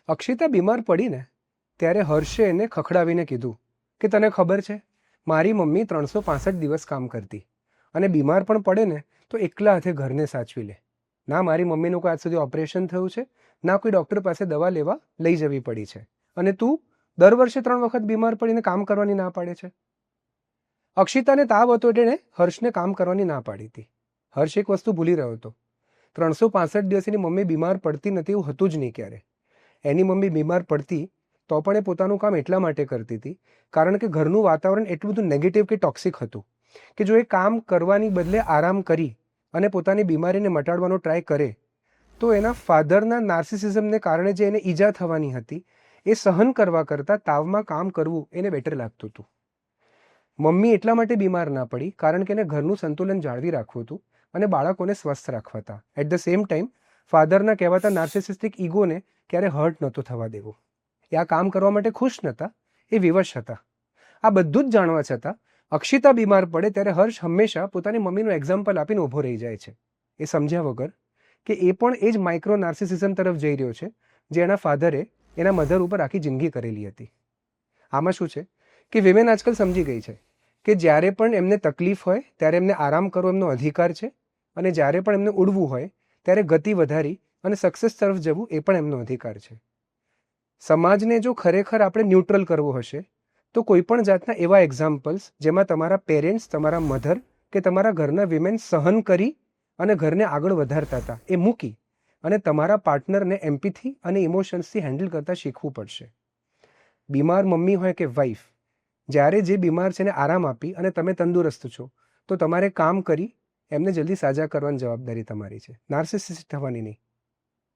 અક્ષિતા બીમાર પડી ને ત્યારે હર્ષે એને ખખડાવીને કીધું કે તને ખબર છે, મારી મમ્મી 365 દિવસ કામ કરતી અને બીમાર પણ પડે ને તો એકલા હાથે ઘરને સાચવી લે. ના મારી મમ્મીનું કોઈ આજ સુધી ઓપરેશન થયું છે, ના કોઈ ડૉક્ટર પાસે દવા લેવા લઈ જવી પડી છે, અને તું દર વર્ષે 3 વખત બીમાર પડીને કામ કરવાની ના પાડે છે. અક્ષિતાને તાવ હતો એટલે એણે હર્ષને કામ કરવાની ના પાડી હતી. હર્ષ એક વસ્તુ ભૂલી રહ્યો હતો, 365 દિવસ એની મમ્મી બીમાર પડતી નથી એવું હતું જ નહીં ક્યારે. એની મમ્મી બીમાર પડતી તો પણ એ પોતાનું કામ એટલા માટે કરતી હતી કારણ કે ઘરનું વાતાવરણ એટલું બધું નેગેટિવ કે ટોક્સિક હતું કે જો એ કામ કરવાની બદલે આરામ કરી અને પોતાની બીમારીને મટાડવાનો ટ્રાય કરે તો એના ફાધરના નાર્સિસિઝમને કારણે જે એને ઈજા થવાની હતી એ સહન કરવા કરતાં તાવમાં કામ કરવું એને બેટર લાગતું હતું. મમ્મી એટલા માટે બીમાર ના પડી કારણ કે એને ઘરનું સંતુલન જાળવી રાખવું હતું અને બાળકોને સ્વસ્થ રાખવા હતા. એટ ધ સેમ ટાઈમ ફાધરના કહેવાતા નાર્સિસિસ્ટિક ઈગોને ક્યારે હર્ટ નહોતો થવા દેવો. એ આ કામ કરવા માટે ખુશ નહોતા, એ વિવશ હતા. આ બધું જ જાણવા છતાં અક્ષિતા બીમાર પડે ત્યારે હર્ષ હંમેશા પોતાની મમ્મીનું એક્ઝામ્પલ આપીને ઊભો રહી જાય છે, એ સમજ્યા વગર કે એ પણ એ જ માઇક્રો નાર્સિસિઝમ તરફ જઈ રહ્યો છે જે એના ફાધરે એના મધર ઉપર આખી જિંદગી કરેલી હતી. આમાં શું છે કે વિમેન આજકાલ સમજી ગઈ છે કે જ્યારે પણ એમને તકલીફ હોય ત્યારે એમને આરામ કરવો એમનો અધિકાર છે, અને જ્યારે પણ એમને ઉડવું હોય ત્યારે ગતિ વધારી અને સક્સેસ તરફ જવું એ પણ એમનો અધિકાર છે. સમાજને જો ખરેખર આપણે ન્યુટ્રલ કરવો હશે તો કોઈ પણ જાતના એવા એક્ઝામ્પલ્સ જેમાં તમારા પેરેન્ટ્સ, તમારા મધર કે તમારા ઘરના વિમેન સહન કરી અને ઘરને આગળ વધારતા હતા એ મૂકી અને તમારા પાર્ટનરને એમ્પેથી અને ઇમોશન્સથી હેન્ડલ કરતાં શીખવું પડશે. બીમાર મમ્મી હોય કે વાઈફ, જ્યારે જે બીમાર છે એને આરામ આપી અને તમે તંદુરસ્ત છો તો તમારે કામ કરી એમને જલ્દી સાજા કરવાની જવાબદારી તમારી છે, નાર્સિસિસ્ટ થવાની નહીં.